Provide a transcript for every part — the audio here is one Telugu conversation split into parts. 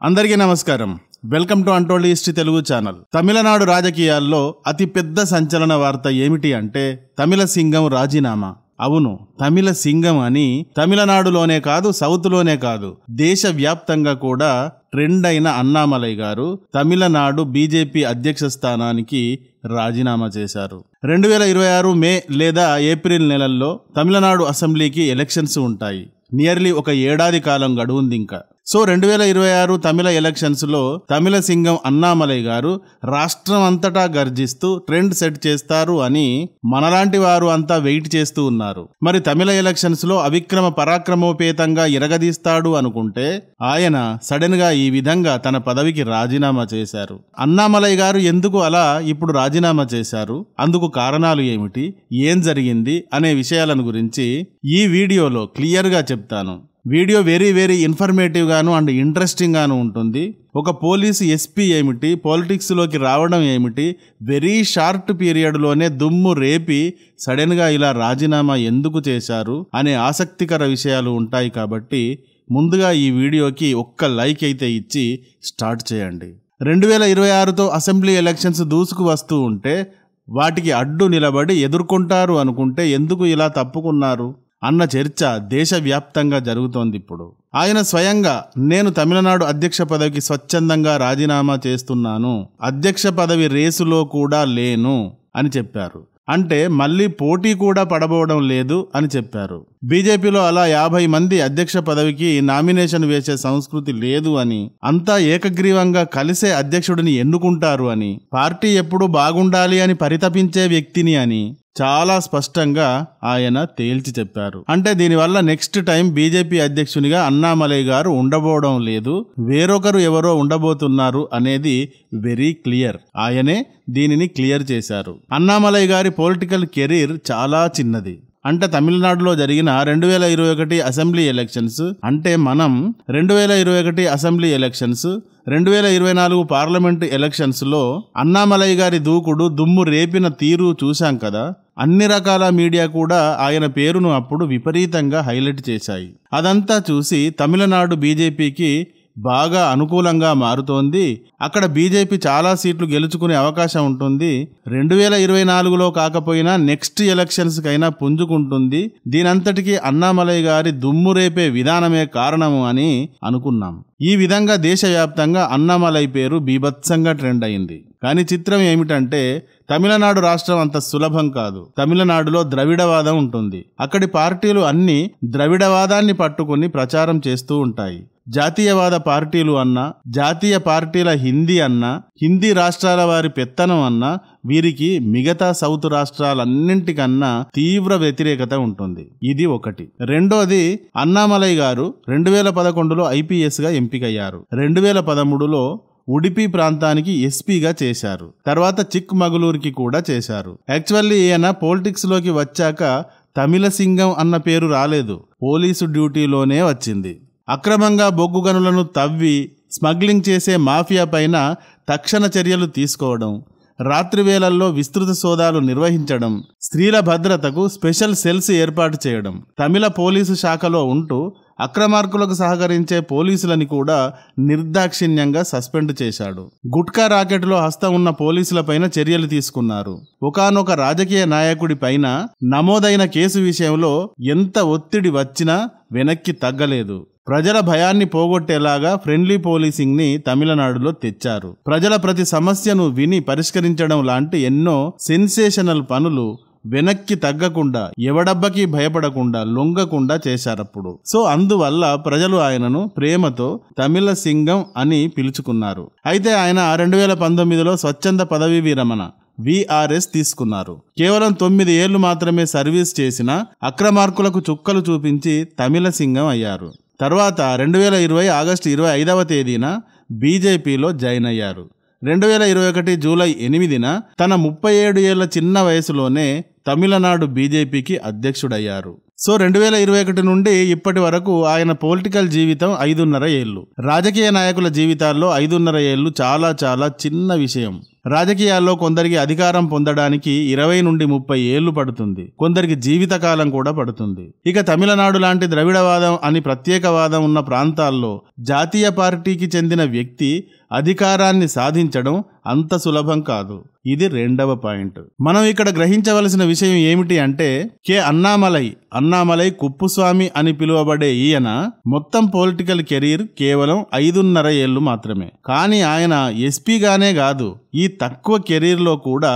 అందరికీ నమస్కారం. Welcome to untold history Telugu channel. Tamil Nadu రాజకీయాల్లో అతి పెద్ద సంచలన వార్త ఏమిటి అంటే తమిళ సింగం రాజీనామా. అవును, తమిళ సింగం అని తమిళనాడులోనే కాదు, సౌత్లోనే కాదు, దేశవ్యాప్తంగా కూడా ట్రెండ్ అయిన అన్నామలై గారు తమిళనాడు బీజేపీ అధ్యక్ష స్థానానికి రాజీనామా చేశారు. 2026 మే లేదా ఏప్రిల్ నెలల్లో తమిళనాడు అసెంబ్లీకి ఎలక్షన్స్ ఉంటాయి. నియర్లీ ఒక ఏడాది కాలం గడువుంది ఇంకా. సో 2026 తమిళ ఎలక్షన్స్ లో తమిళ సింగం అన్నామలై గారు రాష్ట్రం అంతటా గర్జిస్తూ ట్రెండ్ సెట్ చేస్తారు అని మనలాంటి వారు అంతా వెయిట్ చేస్తూ ఉన్నారు. మరి తమిళ ఎలక్షన్స్ లో అవిక్రమ పరాక్రమోపేతంగా ఇరగదీస్తాడు అనుకుంటే ఆయన సడన్ గా ఈ విధంగా తన పదవికి రాజీనామా చేశారు. అన్నామలై గారు ఎందుకు అలా ఇప్పుడు రాజీనామా చేశారు, అందుకు కారణాలు ఏమిటి, ఏం జరిగింది అనే విషయాలను గురించి ఈ వీడియోలో క్లియర్ గా చెప్తాను. వీడియో వెరీ ఇన్ఫర్మేటివ్ గాను అండ్ ఇంట్రెస్టింగ్ గాను ఉంటుంది. ఒక పోలీసు ఎస్పీ ఏమిటి, పాలిటిక్స్ లోకి రావడం ఏమిటి, వెరీ షార్ట్ పీరియడ్ లోనే దుమ్ము రేపి సడన్ గా ఇలా రాజీనామా ఎందుకు చేశారు అనే ఆసక్తికర విషయాలు ఉంటాయి. కాబట్టి ముందుగా ఈ వీడియోకి ఒక్క లైక్ అయితే ఇచ్చి స్టార్ట్ చేయండి. 2026తో అసెంబ్లీ ఎలక్షన్స్ దూసుకు వస్తూ ఉంటే వాటికి అడ్డు నిలబడి ఎదుర్కొంటారు అనుకుంటే ఎందుకు ఇలా తప్పుకున్నారు అన్న చర్చ దేశవ్యాప్తంగా జరుగుతోంది. ఇప్పుడు ఆయన స్వయంగా నేను తమిళనాడు అధ్యక్ష పదవికి స్వచ్ఛందంగా రాజీనామా చేస్తున్నాను, అధ్యక్ష పదవి రేసులో కూడా లేను అని చెప్పారు. అంటే మళ్ళీ పోటీ కూడా పడబోవడం లేదు అని చెప్పారు. బీజేపీలో అలా 50 మంది అధ్యక్ష పదవికి నామినేషన్ వేసే సంస్కృతి లేదు అని, అంతా ఏకగ్రీవంగా కలిసే అధ్యక్షుడిని ఎన్నుకుంటారు అని, పార్టీ ఎప్పుడూ బాగుండాలి అని పరితపించే వ్యక్తిని అని చాలా స్పష్టంగా ఆయన తేల్చి చెప్పారు. అంటే దీనివల్ల నెక్స్ట్ టైం బీజేపీ అధ్యక్షునిగా అన్నామలై గారు ఉండబోవడం లేదు, వేరొకరు ఎవరో ఉండబోతున్నారు అనేది వెరీ క్లియర్. ఆయనే దీనిని క్లియర్ చేశారు. అన్నామలై గారి పొలిటికల్ కెరీర్ చాలా చిన్నది. అంటే తమిళనాడులో జరిగిన 2021 అసెంబ్లీ ఎలక్షన్స్, అంటే మనం 2021 అసెంబ్లీ ఎలక్షన్స్, 2024 పార్లమెంటు ఎలక్షన్స్ లో అన్నామలై గారి దూకుడు, దుమ్ము రేపిన తీరు చూశాం కదా. అన్ని రకాల మీడియా కూడా ఆయన పేరును అప్పుడు విపరీతంగా హైలైట్ చేశాయి. అదంతా చూసి తమిళనాడు బీజేపీకి బాగా అనుకూలంగా మారుతోంది. అక్కడ బీజేపీ చాలా సీట్లు గెలుచుకునే అవకాశం ఉంటుంది. 2024లో కాకపోయినా నెక్స్ట్ ఎలక్షన్స్ కైనా పుంజుకుంటుంది. దీనంతటికీ అన్నామలై గారి దుమ్ము రేపే విధానమే కారణము అని అనుకున్నాం. ఈ విధంగా దేశవ్యాప్తంగా అన్నామలై పేరు బీభత్సంగా ట్రెండ్ అయింది. కానీ చిత్రం ఏమిటంటే తమిళనాడు రాష్ట్రం అంత సులభం కాదు. తమిళనాడులో ద్రవిడవాదం ఉంటుంది. అక్కడి పార్టీలు అన్ని ద్రవిడవాదాన్ని పట్టుకుని ప్రచారం చేస్తూ ఉంటాయి. జాతీయవాద పార్టీలు అన్నా, జాతీయ పార్టీల హిందీ అన్నా, హిందీ రాష్ట్రాల వారి పెత్తనం అన్నా వీరికి మిగతా సౌత్ రాష్ట్రాలన్నింటికన్నా తీవ్ర వ్యతిరేకత ఉంటుంది. ఇది ఒకటి. రెండోది, అన్నామలై గారు 2011లో ఐపీఎస్ గా ఎంపికయ్యారు. 2013లో ఉడిపి ప్రాంతానికి ఎస్పీగా చేశారు. తర్వాత చిక్ మగళూరుకి కూడా చేశారు. యాక్చువల్లీ ఈయన పాలిటిక్స్ లోకి వచ్చాక తమిళ సింగం అన్న పేరు రాలేదు, పోలీసు డ్యూటీలోనే వచ్చింది. అక్రమంగా బొగ్గు గనులను తవ్వి స్మగ్లింగ్ చేసే మాఫియా పైన తక్షణ చర్యలు తీసుకోవడం, రాత్రి వేళల్లో విస్తృత సోదాలు నిర్వహించడం, స్త్రీల భద్రతకు స్పెషల్ సెల్స్ ఏర్పాటు చేయడం, తమిళ పోలీసు శాఖలో ఉంటూ అక్రమార్కులకు సహకరించే పోలీసులని కూడా నిర్దాక్షిణ్యంగా సస్పెండ్ చేశాడు. గుట్కా రాకెట్లో హస్తం ఉన్న పోలీసులపైన చర్యలు తీసుకున్నారు. ఒకానొక రాజకీయ నాయకుడి పైన నమోదైన కేసు విషయంలో ఎంత ఒత్తిడి వచ్చినా వెనక్కి తగ్గలేదు. ప్రజల భయాన్ని పోగొట్టేలాగా ఫ్రెండ్లీ పోలీసింగ్ ని తమిళనాడులో తెచ్చారు. ప్రజల ప్రతి సమస్యను విని పరిష్కరించడం లాంటి ఎన్నో సెన్సేషనల్ పనులు వెనక్కి తగ్గకుండా, ఎవడబ్బకి భయపడకుండా, లొంగకుండా చేశారప్పుడు. సో అందువల్ల ప్రజలు ఆయనను ప్రేమతో తమిళ సింగం అని పిలుచుకున్నారు. అయితే ఆయన 2019లో స్వచ్ఛంద పదవీ విరమణ VRS తీసుకున్నారు. కేవలం 9 ఏళ్లు మాత్రమే సర్వీస్ చేసిన అక్రమార్కులకు చుక్కలు చూపించి తమిళ సింగం అయ్యారు. తర్వాత 2020 ఆగస్టు 25వ తేదీన బీజేపీలో జాయిన్ అయ్యారు. 2021 జూలై 8న తన 37 ఏళ్ల చిన్న వయసులోనే తమిళనాడు బీజేపీకి అధ్యక్షుడయ్యారు. సో 2021 నుండి ఇప్పటి వరకు ఆయన పొలిటికల్ జీవితం 5.5 ఏళ్లు. రాజకీయ నాయకుల జీవితాల్లో 5.5 ఏళ్లు చాలా చిన్న విషయం. రాజకీయాల్లో కొందరికి అధికారం పొందడానికి 20 నుండి 30 ఏళ్లు పడుతుంది, కొందరికి జీవితకాలం కూడా పడుతుంది. ఇక తమిళనాడు లాంటి ద్రవిడవాదం అని ప్రత్యేకవాదం ఉన్న ప్రాంతాల్లో జాతీయ పార్టీకి చెందిన వ్యక్తి అధికారాన్ని సాధించడం అంత సులభం కాదు. ఇది రెండవ పాయింట్. మనం ఇక్కడ గ్రహించవలసిన విషయం ఏమిటి అంటే అన్నామలై కుప్పుస్వామి అని పిలువబడే ఈయన మొత్తం పొలిటికల్ కెరీర్ కేవలం 5.5 ఏళ్లు మాత్రమే. కానీ ఆయన ఎస్పీగానే కాదు, ఈ తక్కువ కెరీర్లో కూడా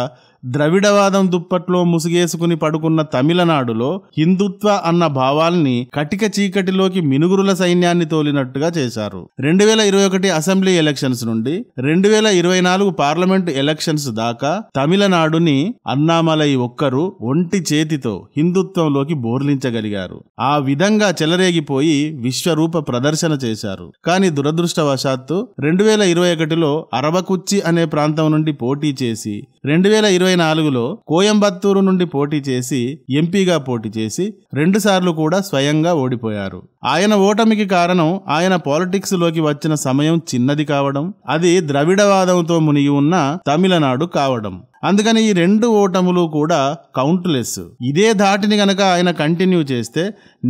ద్రవిడవాదం దుప్పట్లో ముసుగేసుకుని పడుకున్న తమిళనాడులో హిందుత్వ అన్న భావాల్ని కటిక చీకటిలోకి మినుగురుల సైన్యాన్ని తోలినట్టుగా చేశారు. 2021 అసెంబ్లీ ఎలక్షన్స్ నుండి 2024 పార్లమెంట్ ఎలక్షన్స్ దాకా తమిళనాడుని అన్నామలై ఒక్కరు ఒంటి చేతితో హిందుత్వంలోకి బోర్లించగలిగారు. ఆ విధంగా చెలరేగిపోయి విశ్వరూప ప్రదర్శన చేశారు. కానీ దురదృష్టవశాత్తు 2021లో అరవకుచ్చి అనే ప్రాంతం నుండి పోటీ చేసి 2024లో కోయంబత్తూరు నుండి పోటీ చేసి ఎంపీగా పోటీ చేసి 2 సార్లు కూడా స్వయంగా ఓడిపోయారు. ఆయన ఓటమికి కారణం ఆయన పాలిటిక్స్ లోకి వచ్చిన సమయం చిన్నది కావడం, అది ద్రవిడవాదంతో మునిగి ఉన్న తమిళనాడు కావడం. అందుకని ఈ 2 ఓటములు కూడా కౌంట్లెస్. ఇదే ధాటిని గనక ఆయన కంటిన్యూ చేస్తే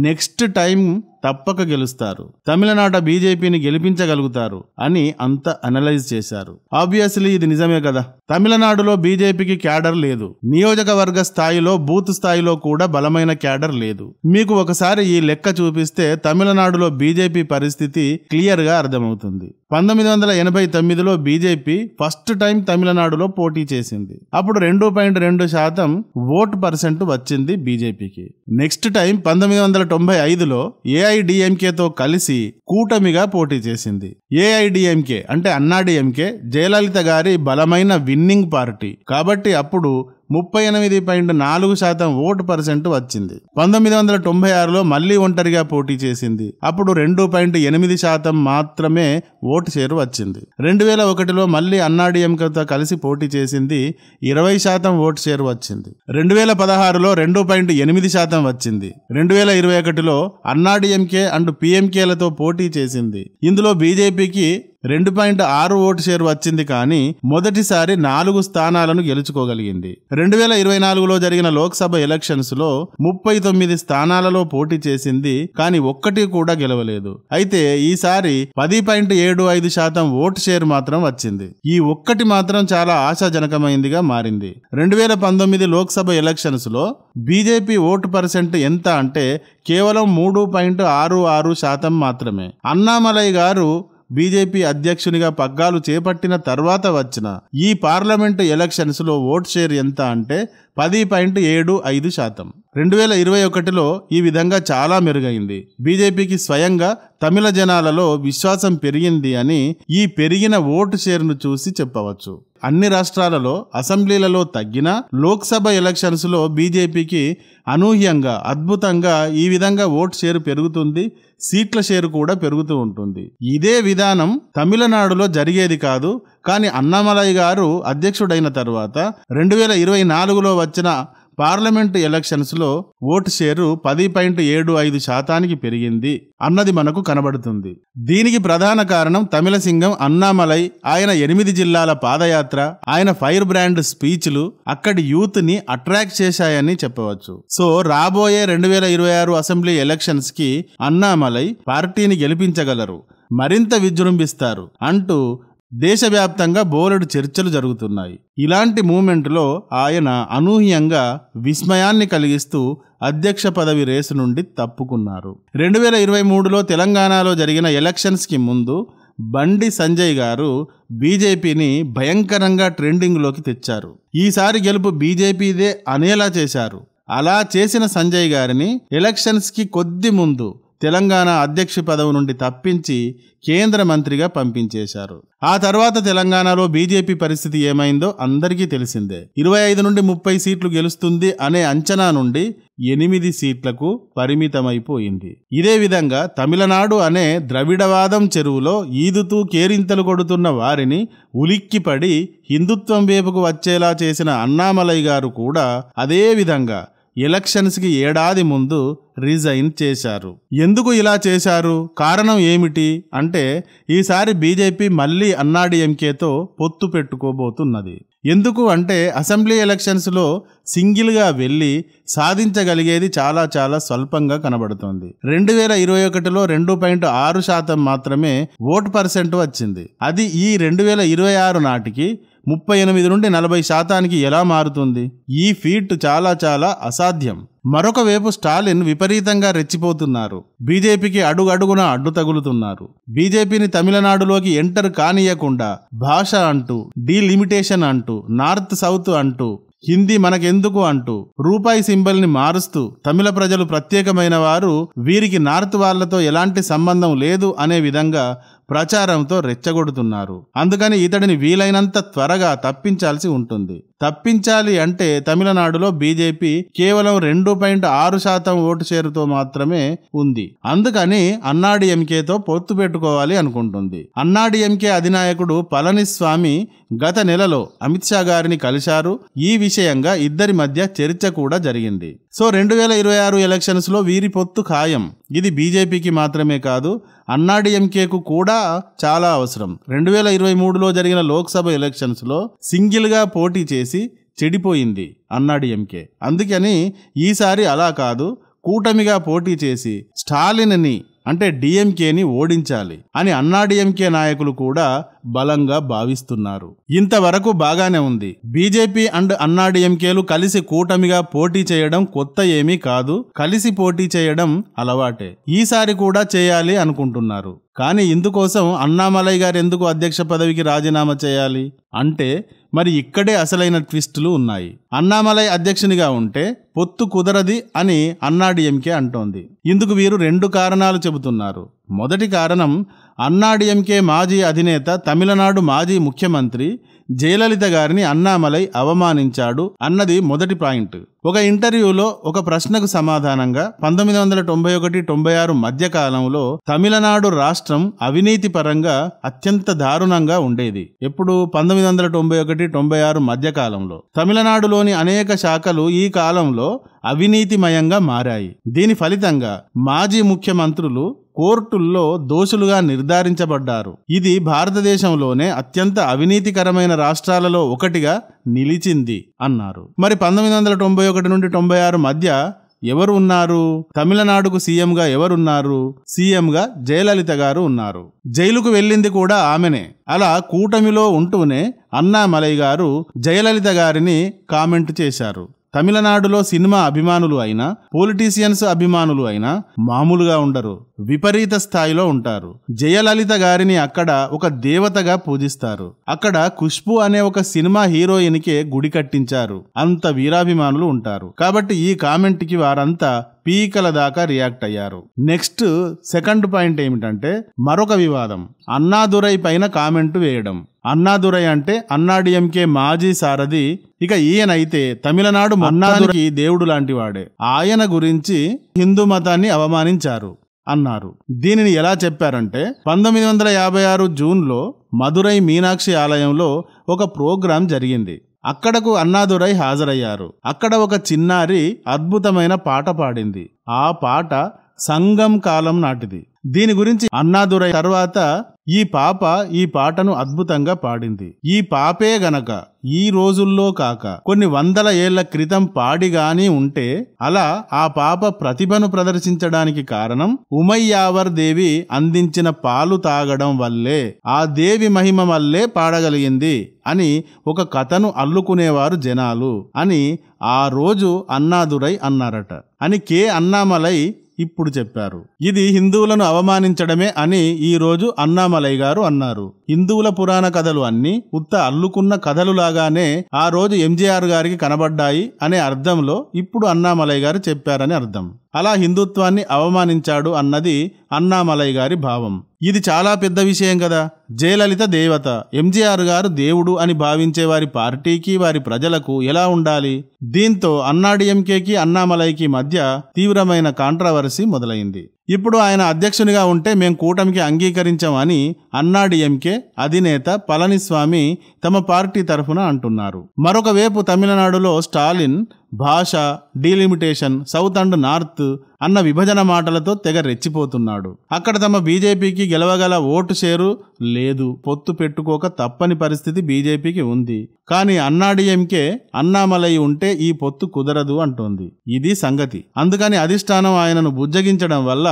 నెక్స్ట్ టైం తప్పక గెలుస్తారు, తమిళనాడు బీజేపీని గెలిపించగలుగుతారు అని అంత అనలైజ్ చేశారు. ఆబ్వియస్లీ ఇది నిజమే కదా. తమిళనాడులో బీజేపీకి క్యాడర్ లేదు, నియోజకవర్గ స్థాయిలో బూత్ స్థాయిలో కూడా బలమైన క్యాడర్ లేదు. మీకు ఒకసారి ఈ లెక్క చూపిస్తే తమిళనాడులో బీజేపీ పరిస్థితి క్లియర్ గా అర్థమవుతుంది. 1989లో బీజేపీ ఫస్ట్ టైం తమిళనాడులో పోటీ చేసింది. అప్పుడు 2.2% ఓట్ పర్సెంట్ వచ్చింది బీజేపీకి. నెక్స్ట్ టైం 1995లో ఏఐడిఎంకేతో కలిసి కూటమిగా పోటీ చేసింది. ఏఐడిఎంకే అంటే అన్నాడీఎంకే జయలలిత గారి బలమైన విన్నింగ్ పార్టీ కాబట్టి అప్పుడు 38.4% ఓటు పర్సెంట్ వచ్చింది. 1996లో మళ్లీ ఒంటరిగా పోటీ చేసింది. అప్పుడు 2.8% మాత్రమే ఓటు షేర్ వచ్చింది. 2001లో మళ్లీ అన్నాడీఎంకేతో కలిసి పోటీ చేసింది, 20% ఓటు షేర్ వచ్చింది. 2016లో 2.8% వచ్చింది. 2021లో అన్నాడీఎంకే అండ్ పిఎంకేలతో పోటీ చేసింది. ఇందులో బీజేపీకి 2.6 ఓటు షేర్ వచ్చింది. కానీ మొదటిసారి 4 స్థానాలను గెలుచుకోగలిగింది. 2024లో జరిగిన లోక్సభ ఎలక్షన్స్ లో 39 స్థానాలలో పోటీ చేసింది, కానీ ఒక్కటి కూడా గెలవలేదు. అయితే ఈసారి 10.75% ఓటు షేర్ మాత్రం వచ్చింది. ఈ ఒక్కటి మాత్రం చాలా ఆశాజనకమైందిగా మారింది. 2019 లోక్సభ ఎలక్షన్స్ లో బీజేపీ ఓటు పర్సెంట్ ఎంత అంటే కేవలం 3.66% మాత్రమే. అన్నామలై గారు బీజేపీ అధ్యక్షునిగా పగ్గాలు చేపట్టిన తర్వాత వచ్చిన ఈ పార్లమెంటు ఎలక్షన్స్ లో ఓట్ షేర్ ఎంత అంటే 10.75%. 2021లో ఈ విధంగా చాలా మెరుగైంది. బీజేపీకి స్వయంగా తమిళ జనాలలో విశ్వాసం పెరిగింది అని ఈ పెరిగిన ఓటు షేర్ను చూసి చెప్పవచ్చు. అన్ని రాష్ట్రాలలో అసెంబ్లీలలో తగ్గిన లోక్సభ ఎలక్షన్స్ లో బీజేపీకి అనూహ్యంగా అద్భుతంగా ఈ విధంగా ఓటు షేరు పెరుగుతుంది, సీట్ల షేరు కూడా పెరుగుతూ ఉంటుంది. ఇదే విధానం తమిళనాడులో జరిగేది కాదు. కానీ అన్నామలై గారు అధ్యక్షుడైన తర్వాత 2024లో వచ్చిన పార్లమెంటు ఎలక్షన్స్ లో ఓటు షేరు 10.75%కి పెరిగింది అన్నది మనకు కనబడుతుంది. దీనికి ప్రధాన కారణం తమిళ సింగం అన్నామలై, ఆయన 8 జిల్లాల పాదయాత్ర, ఆయన ఫైర్ బ్రాండ్ స్పీచ్లు అక్కడి యూత్ ని అట్రాక్ట్ చేశాయని చెప్పవచ్చు. సో రాబోయే 2026 అసెంబ్లీ ఎలక్షన్స్ కి అన్నామలై పార్టీని గెలిపించగలరు, మరింత విజృంభిస్తారు అంటూ దేశవ్యాప్తంగా బోలెడు చర్చలు జరుగుతున్నాయి. ఇలాంటి మూమెంట్లో ఆయన అనూహ్యంగా విస్మయాన్ని కలిగిస్తూ అధ్యక్ష పదవి రేసు నుండి తప్పుకున్నారు. 2023లో తెలంగాణలో జరిగిన ఎలక్షన్స్ కి ముందు బండి సంజయ్ గారు బీజేపీని భయంకరంగా ట్రెండింగ్లోకి తెచ్చారు. ఈసారి గెలుపు బీజేపీదే అనేలా చేశారు. అలా చేసిన సంజయ్ గారిని ఎలక్షన్స్ కి కొద్ది ముందు తెలంగాణ అధ్యక్ష పదవి నుండి తప్పించి కేంద్ర మంత్రిగా పంపించేశారు. ఆ తర్వాత తెలంగాణలో బీజేపీ పరిస్థితి ఏమైందో అందరికీ తెలిసిందే. 25 నుండి 30 సీట్లు గెలుస్తుంది అనే అంచనా నుండి 8 సీట్లకు పరిమితమైపోయింది. ఇదే విధంగా తమిళనాడు అనే ద్రవిడవాదం చెరువులో ఈదుతూ కేరింతలు కొడుతున్న వారిని ఉలిక్కిపడి హిందుత్వం వైపుకు వచ్చేలా చేసిన అన్నామలై గారు కూడా అదే విధంగా ఎలక్షన్స్ కి ఏడాది ముందు రిజైన్ చేశారు. ఎందుకు ఇలా చేశారు, కారణం ఏమిటి అంటే ఈసారి బీజేపీ మళ్ళీ అన్నాడీఎంకేతో పొత్తు పెట్టుకోబోతున్నది. ఎందుకు అంటే అసెంబ్లీ ఎలక్షన్స్ లో సింగిల్ గా వెళ్లి సాధించగలిగేది చాలా చాలా స్వల్పంగా కనబడుతోంది. 2021లో 2.6% మాత్రమే ఓటు పర్సెంట్ వచ్చింది. అది ఈ 2026 నాటికి 38 నుండి 40% ఎలా మారుతుంది? ఈ ఫీట్ చాలా చాలా అసాధ్యం. మరొక వైపు స్టాలిన్ విపరీతంగా రెచ్చిపోతున్నారు. బీజేపీకి అడుగడుగున అడ్డు తగులుతున్నారు. బీజేపీని తమిళనాడులోకి ఎంటర్ కానియకుండా భాష అంటూ, డీలిమిటేషన్ అంటూ, నార్త్ సౌత్ అంటూ, హిందీ మనకెందుకు అంటూ, రూపాయి సింబల్ ని మారుస్తూ తమిళ ప్రజలు ప్రత్యేకమైన వారు, వీరికి నార్త్ వాళ్లతో ఎలాంటి సంబంధం లేదు అనే విధంగా ప్రచారంతో రెచ్చగొడుతున్నారు. అందుకని ఇతడిని వీలైనంత త్వరగా తప్పించాల్సి ఉంటుంది. తప్పించాలి అంటే తమిళనాడులో బీజేపీ కేవలం 2.6% ఓటు షేరుతో మాత్రమే ఉంది. అందుకని అన్నాడీఎంకేతో పొత్తు పెట్టుకోవాలి అనుకుంటుంది. అన్నాడీఎంకే అధినాయకుడు పళనిస్వామి గత నెలలో అమిత్ షా గారిని కలిశారు. ఈ విషయంగా ఇద్దరి మధ్య చర్చ కూడా జరిగింది. సో 2026 ఎలక్షన్స్ లో వీరి పొత్తు ఖాయం. ఇది బీజేపీకి మాత్రమే కాదు, అన్నాడీఎంకేకు కూడా చాలా అవసరం. 2023లో జరిగిన లోక్సభ ఎలక్షన్స్ లో సింగిల్ గా పోటీ చేసి చెడిపోయింది అన్నాడీఎంకే. అందుకని ఈసారి అలా కాదు, కూటమిగా పోటీ చేసి స్టాలిన్ని అంటే డిఎంకేని ఓడించాలి అని అన్నాడీఎంకే నాయకులు కూడా బలంగా భావిస్తున్నారు. ఇంతవరకు బాగానే ఉంది. బీజేపీ అండ్ అన్నాడీఎంకేలు కలిసి కూటమిగా పోటీ చేయడం కొత్త ఏమీ కాదు. కలిసి పోటీ చేయడం అలవాటే. ఈసారి కూడా చేయాలి అనుకుంటున్నారు. కానీ ఇందుకోసం అన్నామలై గారు ఎందుకు అధ్యక్ష పదవికి రాజీనామా చేయాలి అంటే మరి ఇక్కడే అసలైన ట్విస్టులు ఉన్నాయి. అన్నామలై అధ్యక్షునిగా ఉంటే పొత్తు కుదరది అని అన్నాడీఎంకే అంటోంది. ఇందుకు వీరు 2 కారణాలు చెబుతున్నారు. మొదటి కారణం, అన్నాడీఎంకే మాజీ అధినేత తమిళనాడు మాజీ ముఖ్యమంత్రి జయలలిత గారిని అన్నామలై అవమానించాడు అన్నది మొదటి పాయింట్. ఒక ఇంటర్వ్యూలో ఒక ప్రశ్నకు సమాధానంగా 1991-96 మధ్యకాలంలో తమిళనాడు రాష్ట్రం అవినీతి పరంగా అత్యంత దారుణంగా ఉండేది. ఎప్పుడు? 1991-96 మధ్యకాలంలో. తమిళనాడులోని అనేక శాఖలు ఈ కాలంలో అవినీతిమయంగా మారాయి. దీని ఫలితంగా మాజీ ముఖ్యమంత్రులు కోర్టుల్లో దోషులుగా నిర్ధారించబడ్డారు. ఇది భారతదేశంలోనే అత్యంత అవినీతికరమైన రాష్ట్రాలలో ఒకటిగా నిలిచింది అన్నారు. మరి 1991 నుండి 96 మధ్య ఎవరు ఉన్నారు? తమిళనాడుకు సీఎంగా ఎవరున్నారు? సీఎంగా జయలలిత గారు ఉన్నారు. జైలుకు వెళ్ళింది కూడా ఆమెనే. అలా కూటమిలో ఉంటూనే అన్నామలై గారు జయలలిత గారిని కామెంట్ చేశారు. తమిళనాడులో సినిమా అభిమానులు అయినా, పొలిటీషియన్స్ అభిమానులు అయినా మామూలుగా ఉండరు, విపరీత స్థాయిలో ఉంటారు. జయలలిత గారిని అక్కడ ఒక దేవతగా పూజిస్తారు. అక్కడ ఖుష్బు అనే ఒక సినిమా హీరోయిన్కే గుడి కట్టించారు. అంత వీరాభిమానులు ఉంటారు. కాబట్టి ఈ కామెంట్ కి వారంతా పీకల దాకా రియాక్ట్ అయ్యారు. నెక్స్ట్ సెకండ్ పాయింట్ ఏమిటంటే మరొక వివాదం. అన్నాదురై పైన కామెంట్ వేయడం. అన్నాదురై అంటే అన్నాడీఎంకే మాజీ సారథి. ఇక ఈయనైతే తమిళనాడు అన్నాదురైకి దేవుడు లాంటి వాడే. ఆయన గురించి హిందూ మతాన్ని అవమానించారు అన్నారు. దీనిని ఎలా చెప్పారంటే 1956 జూన్లో మదురై మీనాక్షి ఆలయంలో ఒక ప్రోగ్రాం జరిగింది. అక్కడకు అన్నాదురై హాజరయ్యారు. అక్కడ ఒక చిన్నారి అద్భుతమైన పాట పాడింది. ఆ పాట సంగం కాలం నాటిది. దీని గురించి అన్నాదురై తర్వాత ఈ పాప ఈ పాటను అద్భుతంగా పాడింది. ఈ పాపే గనక ఈ రోజుల్లో కాక కొన్ని వందల ఏళ్ల క్రితం పాడిగాని ఉంటే అలా ఆ పాప ప్రతిభను ప్రదర్శించడానికి కారణం ఉమయ్యావర్ దేవి అందించిన పాలు తాగడం వల్లే, ఆ దేవి మహిమ వల్లే పాడగలిగింది అని ఒక కథను అల్లుకునేవారు జనాలు అని ఆ రోజు అన్నాదురై అన్నారట అని కె అన్నామలై ఇప్పుడు చెప్పారు. ఇది హిందువులను అవమానించడమే అని ఈ రోజు అన్నామలై గారు అన్నారు. హిందువుల పురాణ కథలు అన్ని ఉత్త అల్లుకున్న కథలులాగానే ఆ రోజు ఎంజీఆర్ గారికి కనబడ్డాయి అనే అర్థంలో ఇప్పుడు అన్నామలై గారు చెప్పారని అర్థం. అలా హిందుత్వాన్ని అవమానించాడు అన్నది అన్నామలై గారి భావం. ఇది చాలా పెద్ద విషయం కదా. జయలలిత దేవత, ఎంజీఆర్ గారు దేవుడు అని భావించే వారి పార్టీకి వారి ప్రజలకు ఎలా ఉండాలి? దీంతో అన్నాడీఎంకేకి అన్నామలైకి మధ్య తీవ్రమైన కాంట్రవర్సీ మొదలైంది. ఇప్పుడు ఆయన అధ్యక్షునిగా ఉంటే మేం కూటమికి అంగీకరించామని అన్నాడీఎంకే అధినేత పళనిస్వామి తమ పార్టీ తరఫున అంటున్నారు. మరొక వైపు తమిళనాడులో స్టాలిన్ భాష, డీలిమిటేషన్, సౌత్ అండ్ నార్త్ అన్న విభజన మాటలతో తెగ రెచ్చిపోతున్నాడు. అక్కడ తమ బీజేపీకి గెలవగల ఓటు షేరు లేదు, పొత్తు పెట్టుకోక తప్పని పరిస్థితి బీజేపీకి ఉంది. కానీ అన్నాడీఎంకే అన్నామలై ఉంటే ఈ పొత్తు కుదరదు అంటోంది. ఇది సంగతి. అందుకని అధిష్టానం ఆయనను బుజ్జగించడం వల్ల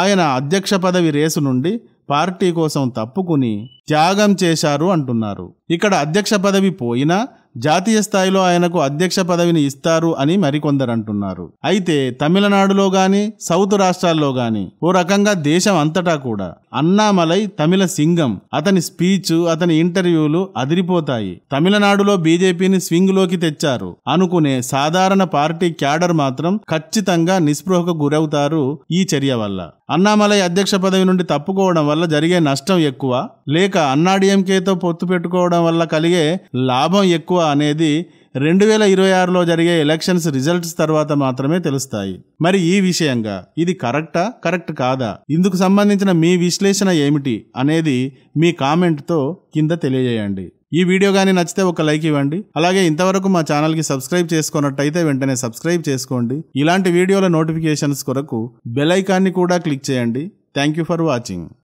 ఆయన అధ్యక్ష పదవి రేసు నుండి పార్టీ కోసం తప్పుకుని త్యాగం చేశారు అంటున్నారు. ఇక్కడ అధ్యక్ష పదవి పోయినా జాతీయ స్థాయిలో ఆయనకు అధ్యక్ష పదవిని ఇస్తారు అని మరికొందరు అంటున్నారు. అయితే తమిళనాడులో గాని సౌత్ రాష్ట్రాల్లో గాని ఓ రకంగా దేశం అంతటా కూడా అన్నామలై తమిళ సింగం, అతని స్పీచ్, అతని ఇంటర్వ్యూలు అదిరిపోతాయి. తమిళనాడులో బీజేపీని స్వింగ్ లోకి తెచ్చారు అనుకునే సాధారణ పార్టీ క్యాడర్ మాత్రం ఖచ్చితంగా నిస్పృహకు గురవుతారు ఈ చర్య వల్ల. అన్నామలై అధ్యక్ష పదవి నుండి తప్పుకోవడం వల్ల జరిగే నష్టం ఎక్కువ, లేక అన్నాడీఎంకేతో పొత్తు పెట్టుకోవడం వల్ల కలిగే లాభం ఎక్కువ అనేది 2026లో జరిగే ఎలక్షన్స్ రిజల్ట్స్ తర్వాత మాత్రమే తెలుస్తాయి. మరి ఈ విషయంగా ఇది కరెక్ట్ కాదా? ఇందుకు సంబంధించిన మీ విశ్లేషణ ఏమిటి అనేది మీ కామెంట్తో కింద తెలియజేయండి. ఈ వీడియో కానీ నచ్చితే ఒక లైక్ ఇవ్వండి. అలాగే ఇంతవరకు మా ఛానల్కి సబ్స్క్రైబ్ చేసుకున్నట్టయితే వెంటనే సబ్స్క్రైబ్ చేసుకోండి. ఇలాంటి వీడియోల నోటిఫికేషన్స్ కొరకు బెల్ ఐకాన్ని కూడా క్లిక్ చేయండి. Thank you for watching.